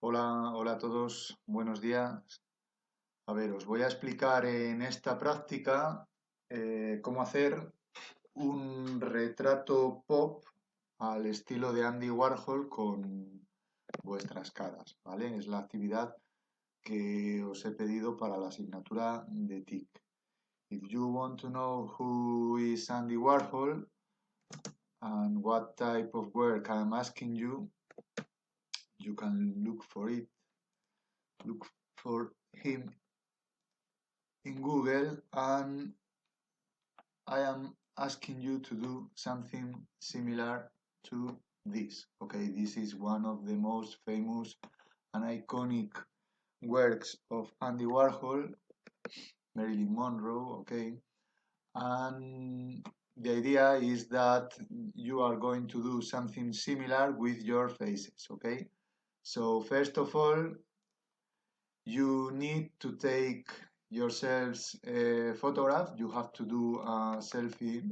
Hola, hola a todos, buenos días. A ver, os voy a explicar en esta práctica cómo hacer un retrato pop al estilo de Andy Warhol con vuestras caras, ¿vale? Es la actividad que os he pedido para la asignatura de TIC. If you want to know who is Andy Warhol and what type of work I'm asking you, you can look for him in Google, and I am asking you to do something similar to this. Okay, this is one of the most famous and iconic works of Andy Warhol, Marilyn Monroe, okay? And the idea is that you are going to do something similar with your faces, okay? So first of all, you need to take yourselves a photograph. You have to do a selfie,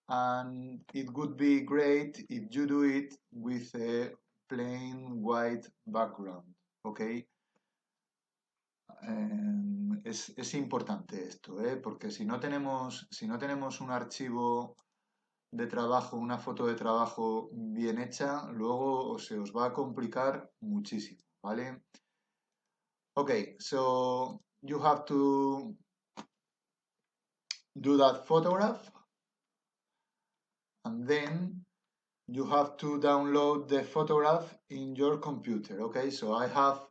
and it would be great if you do it with a plain white background, ¿ok? Es importante esto, ¿eh? Porque si no tenemos un archivo de trabajo, una foto de trabajo bien hecha, luego se os va a complicar muchísimo, ¿vale? Okay, so you have to do that photograph, and then you have to download the photograph in your computer. Okay, so I have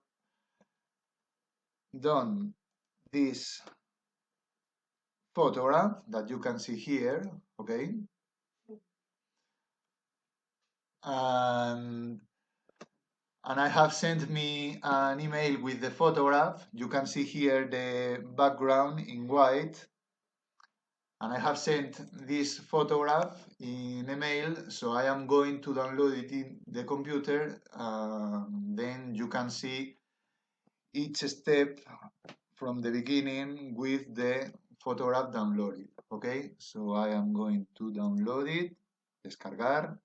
done this photograph that you can see here. Okay, and I have sent me an email with the photograph. You can see here the background in white, and I have sent this photograph in email, so I am going to download it in the computer. Then you can see each step from the beginning with the photograph downloaded. Okay, so I am going to download it, descargar,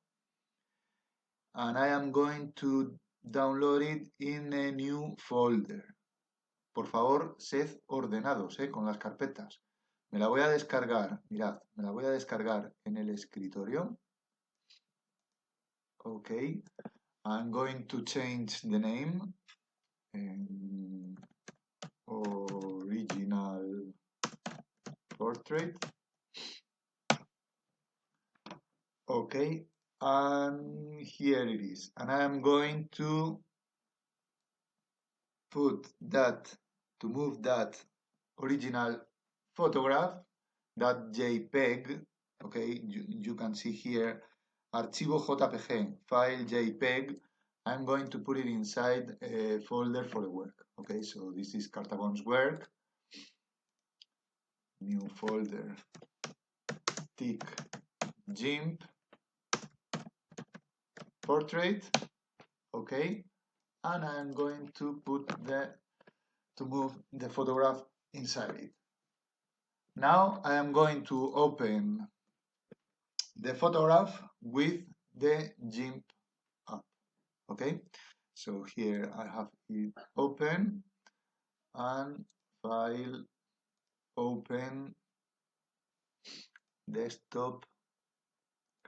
and I am going to download it in a new folder. Por favor, sed ordenados con las carpetas. Me la voy a descargar, mirad, me la voy a descargar en el escritorio. Okay, I'm going to change the name. Original portrait. Okay, and here it is. And I am going to move that original photograph, that JPEG, okay, you can see here, archivo JPG, file JPEG. I'm going to put it inside a folder for the work. Okay, so this is Cartagon's work, new folder, TIC Gimp Portrait. Okay, and I'm going to move the photograph inside it. Now I am going to open the photograph with the GIMP app. Okay, so here I have it open, and file, open, desktop,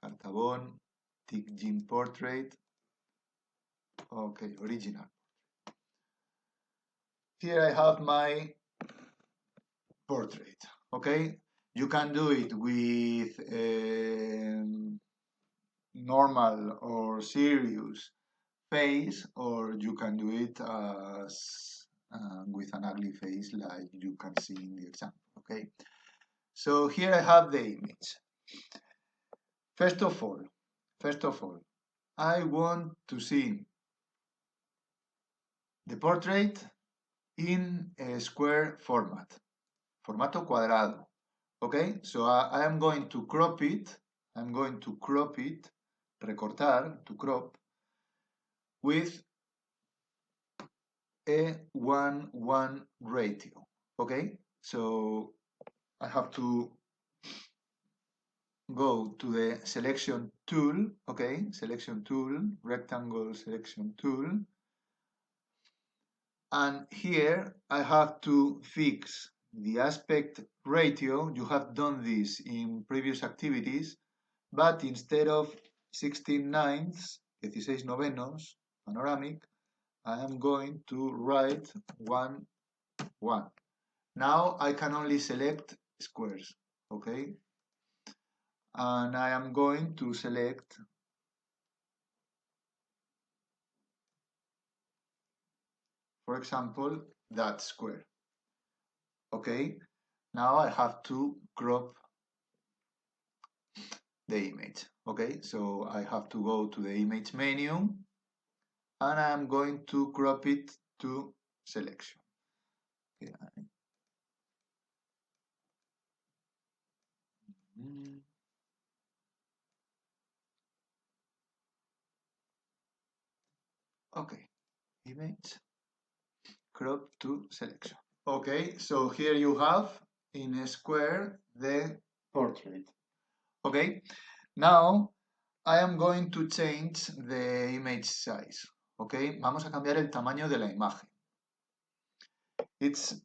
Cartabon, TIC Gimp Portrait. Okay, original. Here I have my portrait. Okay, you can do it with normal or serious face, or you can do it as with an ugly face, like you can see in the example. Okay, so here I have the image. First of all, I want to see the portrait in a square format, formato cuadrado. Okay, so I am going to crop it. I'm going to crop it, recortar, to crop, with a 1:1 ratio. Okay, so I have to go to the selection tool. Okay, selection tool, rectangle selection tool, And here I have to fix the aspect ratio. You have done this in previous activities, but instead of 16 ninths, 16 novenos, panoramic, I am going to write 1, 1. Now I can only select squares, okay? And I am going to select, for example, that square, okay? Now I have to crop the image, okay? So I have to go to the image menu, and I'm going to crop it to selection. Okay. Okay, image, crop to selection. Okay, so here you have in a square the portrait. Okay, now I am going to change the image size. Okay, vamos a cambiar el tamaño de la imagen. It's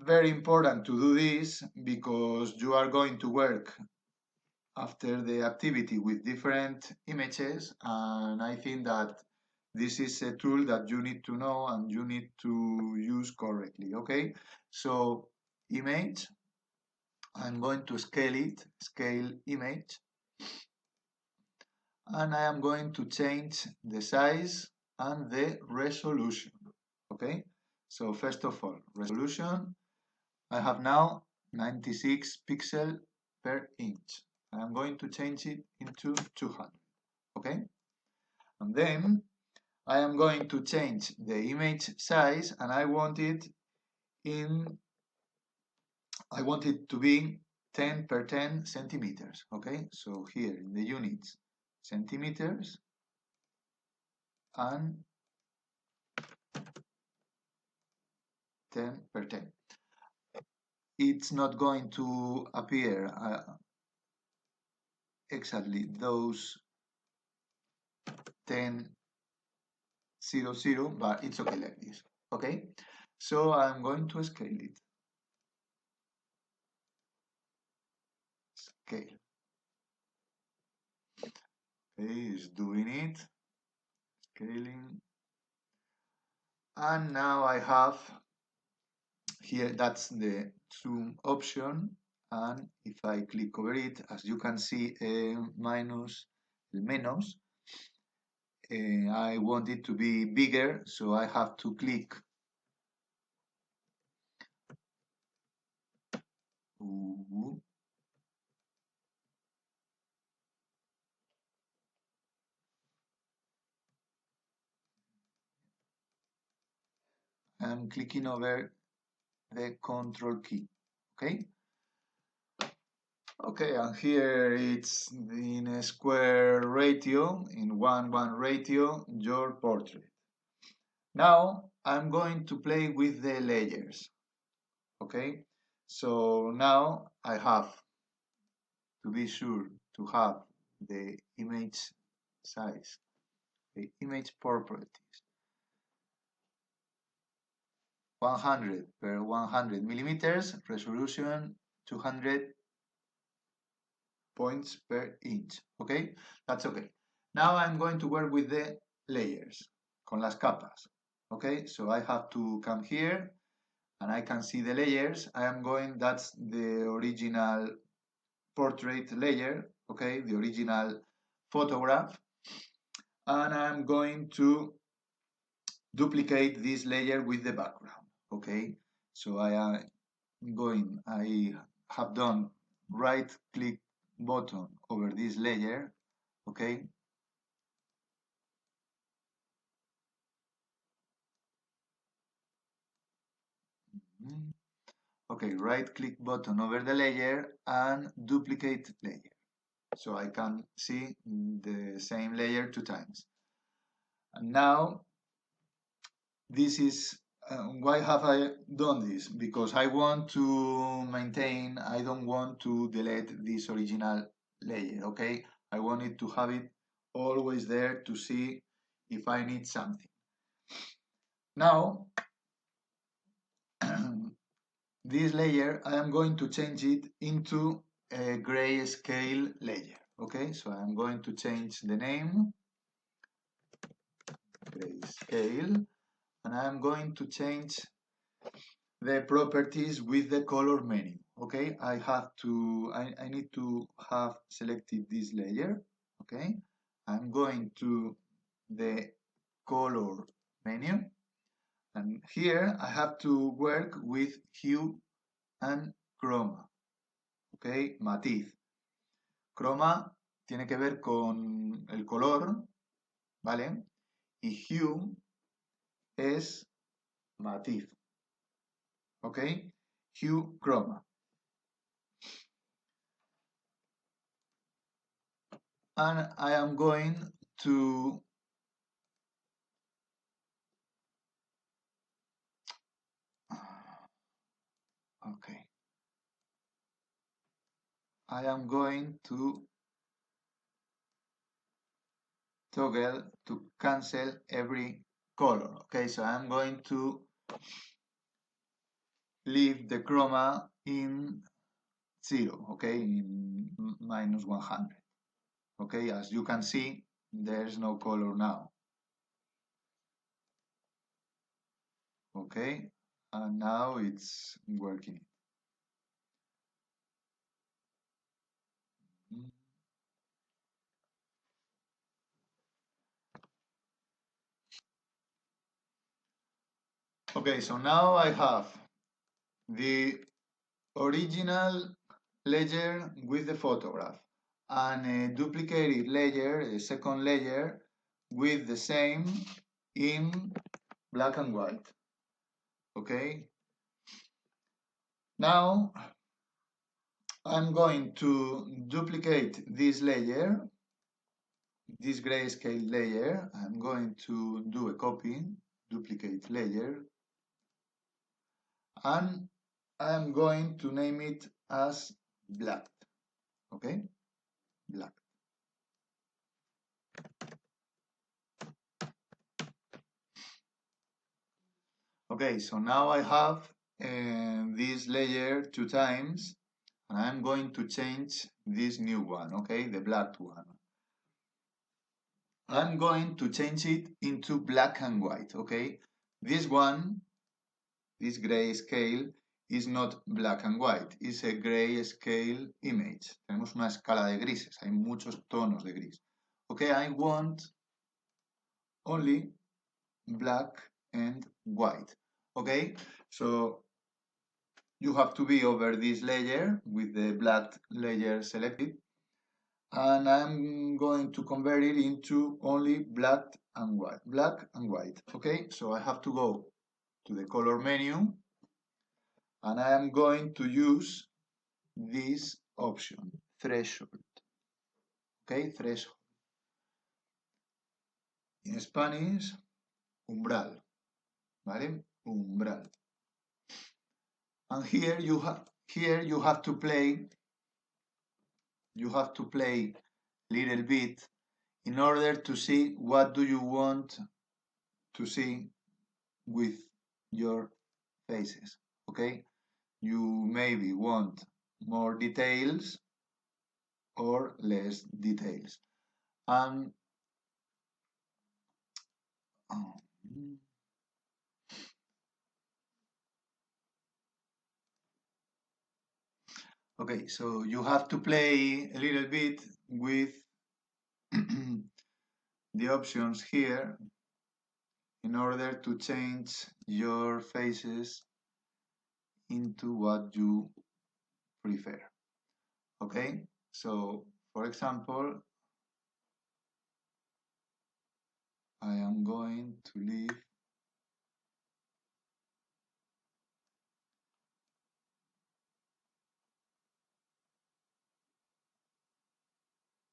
very important to do this because you are going to work after the activity with different images, and I think that this is a tool that you need to know and you need to use correctly. Okay, so image, I'm going to scale it, scale image, and I am going to change the size and the resolution. Okay, so first of all, resolution, I have now 96 pixel per inch. I am going to change it into 200. Okay, and then I am going to change the image size, and I want it to be 10 per 10 centimeters. Okay, so here in the units, centimeters, and 10 per 10. It's not going to appear exactly those 10, 0, 0, but it's okay like this. Okay, so I'm going to scale it. Scale. Okay, it's doing it. Scaling. And now I have here, that's the zoom option, and if I click over it, as you can see, minus el menos, I want it to be bigger, so I have to click I'm clicking over the control key. Okay, okay, and here it's in a square ratio, in 1:1 ratio, your portrait. Now I'm going to play with the layers. Okay, so now I have to be sure to have the image size, the image properties, 100 per 100 millimeters, resolution 200 points per inch. Okay, that's okay. Now I'm going to work with the layers, con las capas. Okay, so I have to come here and I can see the layers. That's the original portrait layer, okay, the original photograph. And I'm going to duplicate this layer with the background, okay. So I have done right click button over this layer, okay. Okay, right click button over the layer and duplicate layer. So I can see the same layer 2 times. And now, this is, why have I done this? Because I want to maintain, I don't want to delete this original layer, okay? I wanted to have it always there to see if I need something. Now, this layer, I am going to change it into a grayscale layer. Okay, so I'm going to change the name, grayscale, and I'm going to change the properties with the color menu. Okay, I need to have selected this layer. Okay, I'm going to the color menu, and here I have to work with hue and chroma. Okay, matiz. Chroma tiene que ver con el color, ¿vale? Y hue es matiz. Okay, hue, chroma. And I am going to okay. I am going to toggle to cancel every color. Okay, so I'm going to leave the chroma in 0, okay, in minus 100. Okay, as you can see, there's no color now. Okay, and now it's working. Okay, so now I have the original layer with the photograph and a duplicated layer, a second layer with the same in black and white. Okay, now I'm going to duplicate this layer, this grayscale layer. I'm going to do a copy, duplicate layer, and I'm going to name it as black. Okay, black. Okay, so now I have this layer 2 times, and I'm going to change this new one, okay, the black one. I'm going to change it into black and white, okay? This one, this gray scale, is not black and white, it's a gray scale image. Tenemos una escala de grises, hay muchos tonos de gris. Okay, I want only black and white. Okay, so you have to be over this layer with the black layer selected, and I'm going to convert it into only black and white. Okay, so I have to go to the color menu, and I am going to use this option, threshold. Okay, threshold. In Spanish, umbral. ¿Vale? Umbral. And here you have to play little bit in order to see what do you want to see with your faces. Okay, you maybe want more details or less details. And okay, so you have to play a little bit with the options here in order to change your faces into what you prefer. Okay, so for example, I am going to leave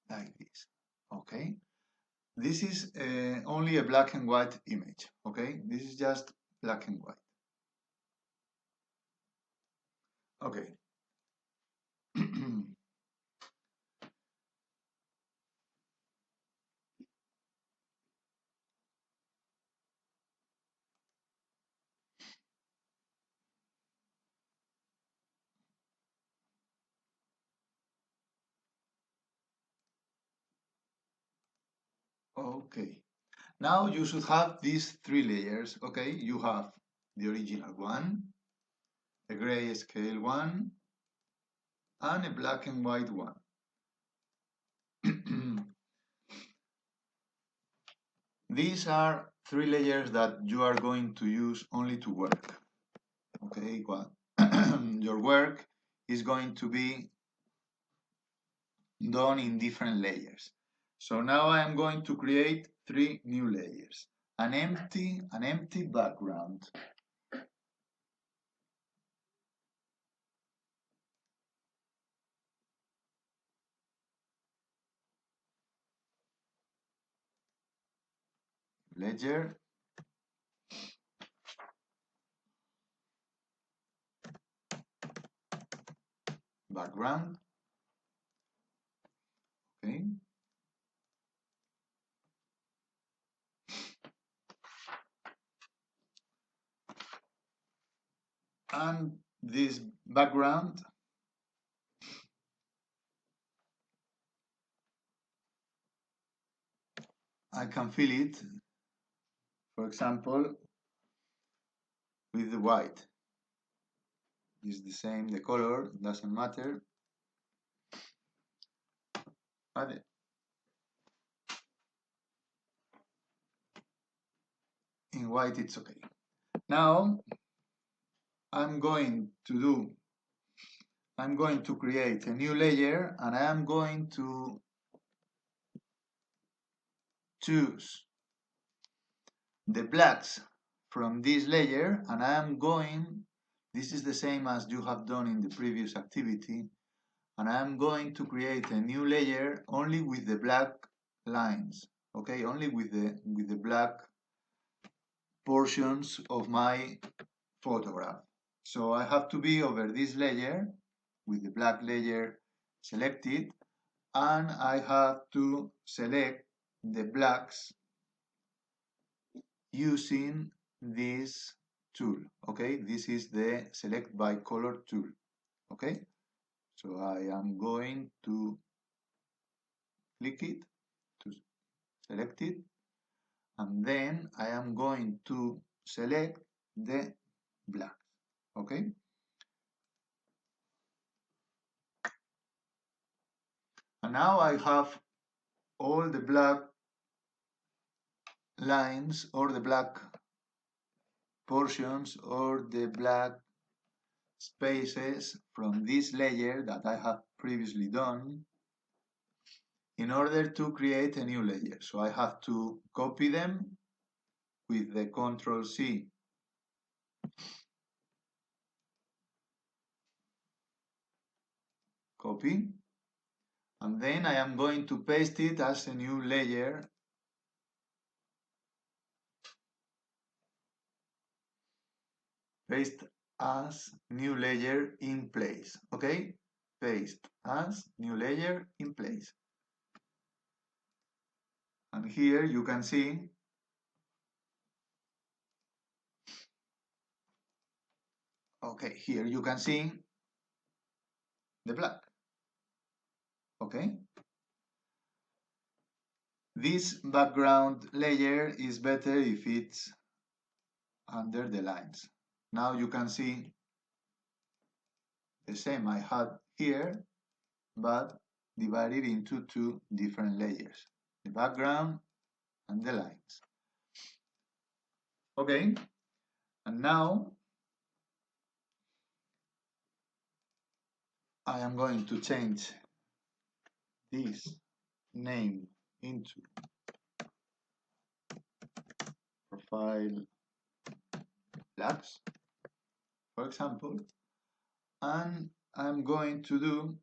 like this. Okay, this is only a black and white image. Okay, this is just black and white. Okay. Okay. Now you should have these three layers. Okay, you have the original one, a grayscale one, and a black and white one. These are three layers that you are going to use only to work. Okay, well, your work is going to be done in different layers. So now I am going to create three new layers. An empty background. Ledger. Background. Okay. And this background I can fill it, for example, with the white. It's the same, the color doesn't matter. But in white it's okay. Now I'm going to create a new layer and I am going to choose the blacks from this layer and I am going, this is the same as you have done in the previous activity, and I am going to create a new layer only with the black lines, okay, only with the black portions of my photograph. So I have to be over this layer with the black layer selected, and I have to select the blacks using this tool. Okay, this is the select by color tool. Okay, so I am going to click it to select it, and then I am going to select the black. Okay, and now I have all the black lines or the black portions or the black spaces from this layer that I have previously done in order to create a new layer. So I have to copy them with the Ctrl C copy, and then I am going to paste it as a new layer. Paste as new layer in place. Okay, paste as new layer in place. And here you can see here you can see the black. Okay, this background layer is better if it's under the lines. Now you can see the same I had here, but divided into two different layers, the background and the lines. Okay, and now I am going to change this name into profile blacks, for example, and I'm going to do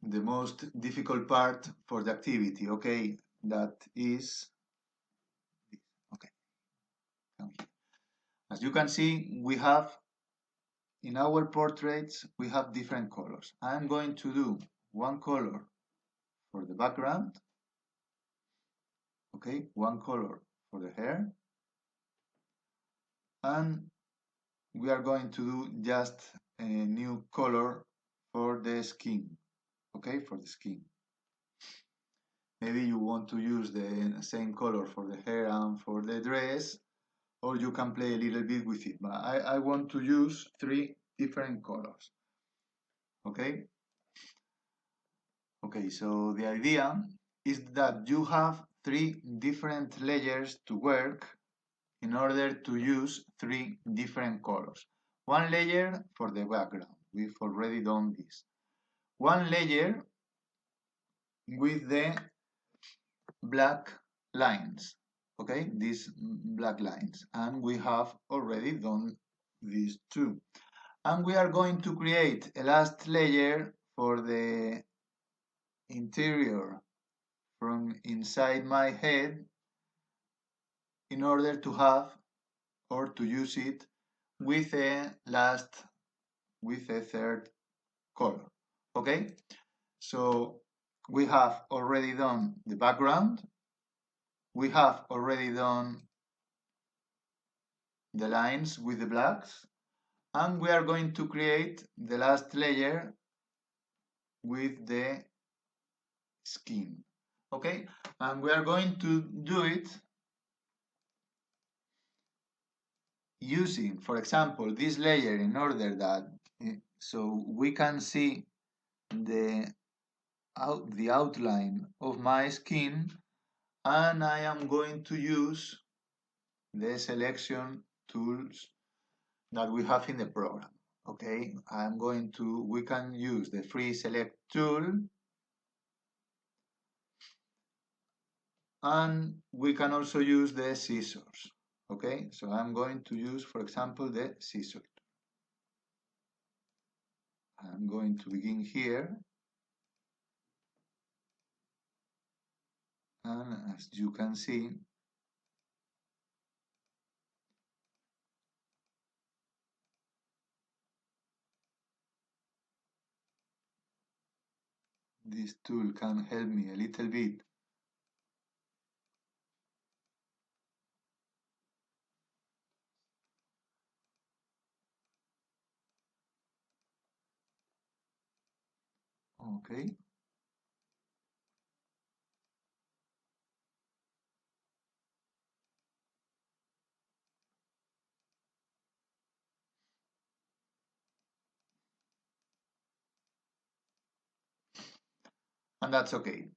the most difficult part for the activity, okay? That is, okay, come here. As you can see, we have, in our portraits, we have different colors. I'm going to do one color for the background, okay? One color for the hair, and we are going to do just a new color for the skin, okay, for the skin. Maybe you want to use the same color for the hair and for the dress, or you can play a little bit with it, but I want to use 3 different colors, okay? Okay, so the idea is that you have 3 different layers to work in order to use 3 different colors. One layer for the background, we've already done this. One layer with the black lines, okay, these black lines, and we have already done these two. And we are going to create a last layer for the interior from inside my head in order to have or to use it with a third color, okay? So we have already done the background, we have already done the lines with the blacks, and we are going to create the last layer with the skin, okay? And we are going to do it using, for example, this layer in order that so we can see the outline of my skin, and I am going to use the selection tools that we have in the program. Okay, we can use the free select tool, and we can also use the scissors. Okay, so I'm going to use, for example, the scissors. I'm going to begin here, and as you can see, this tool can help me a little bit. Okay. And that's okay.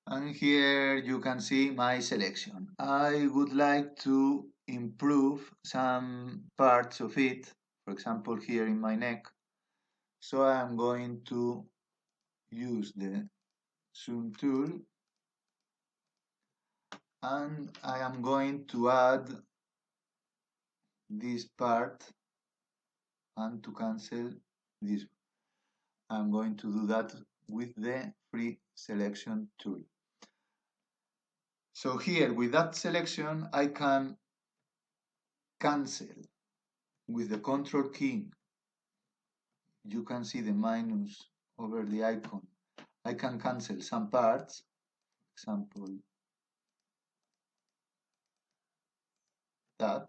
And here you can see my selection. I would like to improve some parts of it, for example, here in my neck. So I'm going to use the zoom tool, and I am going to add this part and to cancel this. I'm going to do that with the free selection tool. So here with that selection, I can cancel with the control key. You can see the minus over the icon. I can cancel some parts, for example, that,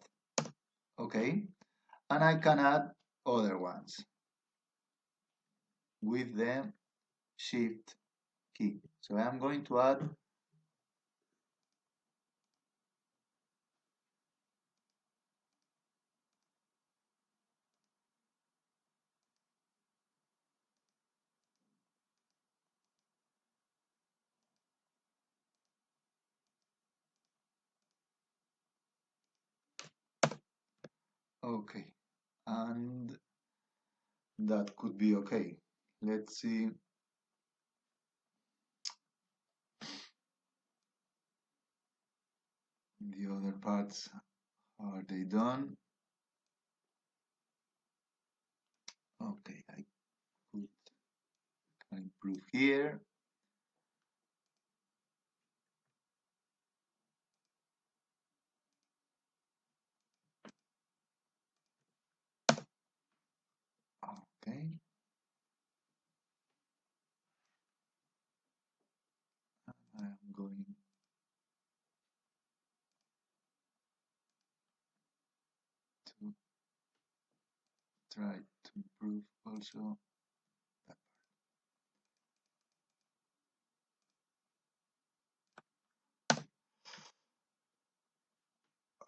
okay? And I can add other ones with the shift key. So I'm going to add okay, and that could be okay. Let's see. The other parts, are they done? Okay, I could improve here. Okay. I'm going to try to improve also that part.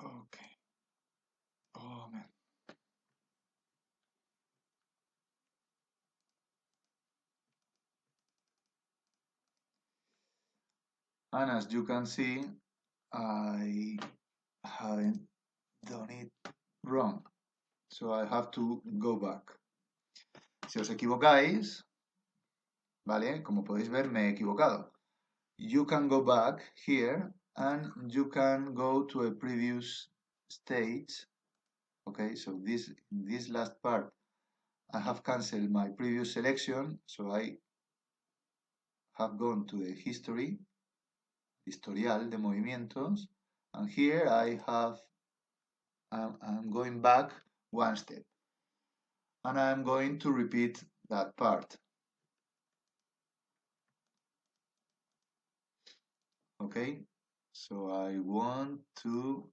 Okay. Oh man. And as you can see, I haven't done it wrong. So I have to go back. Si os equivocáis, ¿vale? Como podéis ver, me he equivocado. You can go back here and you can go to a previous stage. Okay, so this last part, I have cancelled my previous selection, so I have gone to the history, historial de movimientos, and here I'm going back one step. And I'm going to repeat that part. Okay, so I want to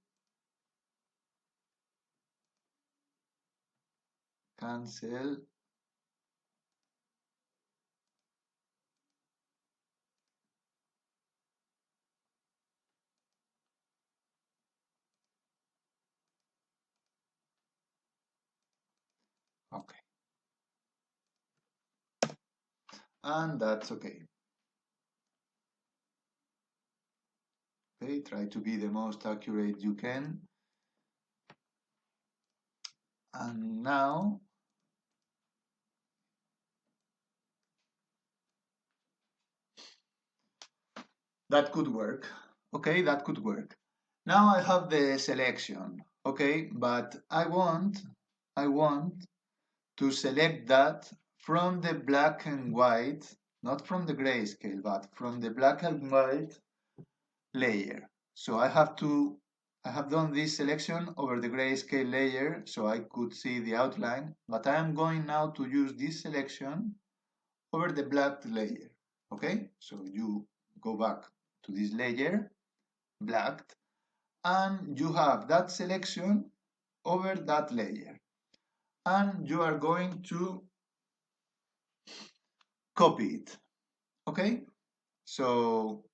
cancel okay, and that's okay. Okay, try to be the most accurate you can. And now that could work. Okay, that could work. Now I have the selection. Okay, but I want to select that from the black and white, not from the grayscale, but from the black and white layer. So I have done this selection over the grayscale layer so I could see the outline, but I am going now to use this selection over the black layer. Okay, so you go back to this layer, black, and you have that selection over that layer. And you are going to copy it. Okay, so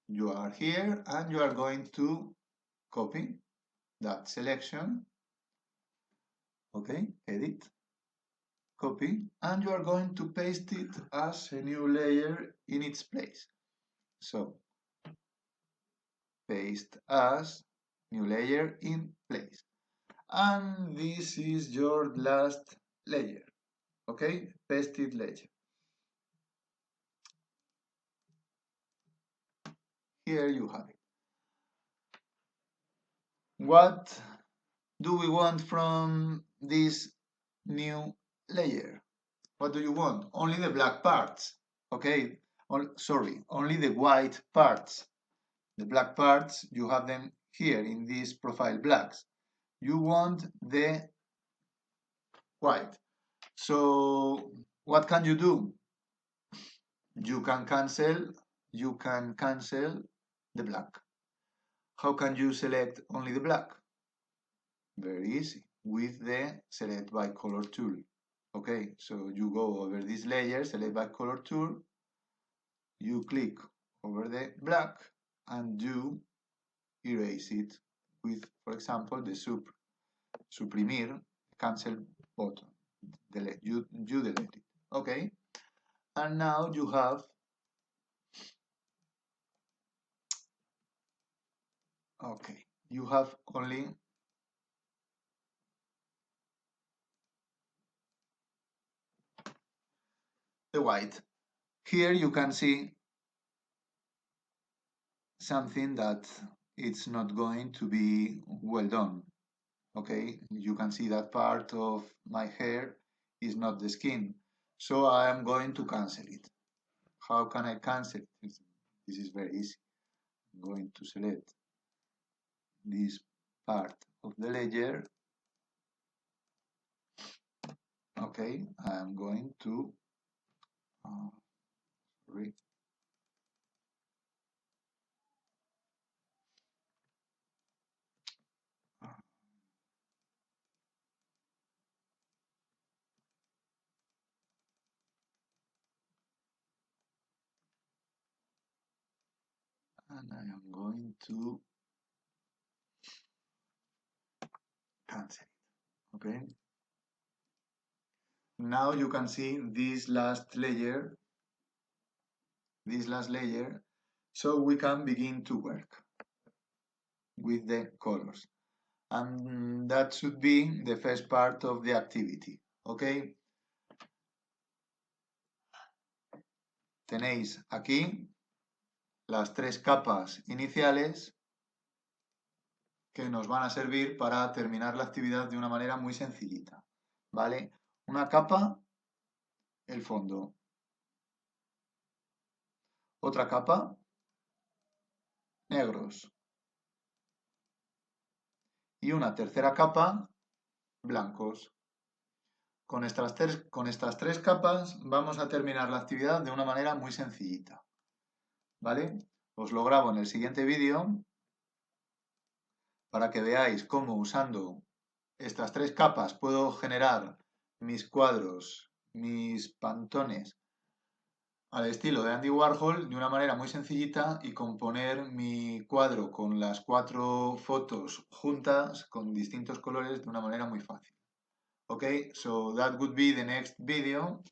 you are here and you are going to copy that selection. Okay, edit, copy, and you are going to paste it as a new layer in its place. So paste as new layer in place. And this is your last layer. Okay, pasted layer. Here you have it. What do we want from this new layer? What do you want? Only the black parts. Okay, sorry, only the white parts. The black parts, you have them here in these profile blacks. You want the white. So what can you do? You can cancel the black. How can you select only the black? Very easy, with the select by color tool. Okay, so you go over this layer, select by color tool, you click over the black and you erase it with, for example, the suprimir, cancel button. Delete, you delete it. Okay, and now you have only the white. Here you can see something that it's not going to be well done. Okay, you can see that part of my hair is not the skin. So I am going to cancel it. How can I cancel it? This is very easy. I'm going to select this part of the layer. Okay, I'm going to sorry. and I am going to cancel it. Okay. Now you can see this last layer, so we can begin to work with the colors. And that should be the first part of the activity. Okay. Tenéis aquí las 3 capas iniciales que nos van a servir para terminar la actividad de una manera muy sencillita, ¿vale? Una capa, el fondo. Otra capa, negros. Y una tercera capa, blancos. Con estas 3 capas vamos a terminar la actividad de una manera muy sencillita, ¿vale? Os lo grabo en el siguiente vídeo para que veáis cómo usando estas 3 capas puedo generar mis cuadros, mis pantones al estilo de Andy Warhol de una manera muy sencillita y componer mi cuadro con las 4 fotos juntas con distintos colores de una manera muy fácil. Okay, so that would be the next video,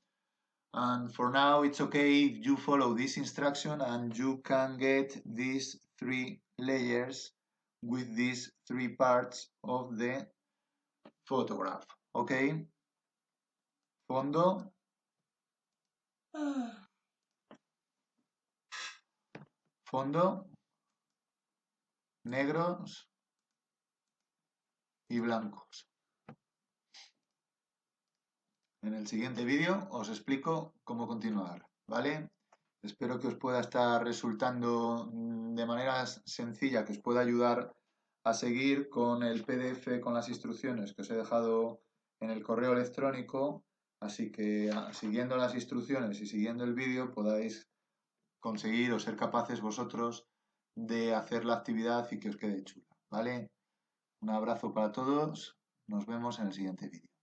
and for now it's okay if you follow this instruction and you can get these 3 layers with these 3 parts of the photograph. Okay, fondo, negros y blancos. En el siguiente vídeo os explico cómo continuar, ¿vale? Espero que os pueda estar resultando de manera sencilla, que os pueda ayudar a seguir con el PDF, con las instrucciones que os he dejado en el correo electrónico, así que siguiendo las instrucciones y siguiendo el vídeo podáis conseguir o ser capaces vosotros de hacer la actividad y que os quede chula, ¿vale? Un abrazo para todos, nos vemos en el siguiente vídeo.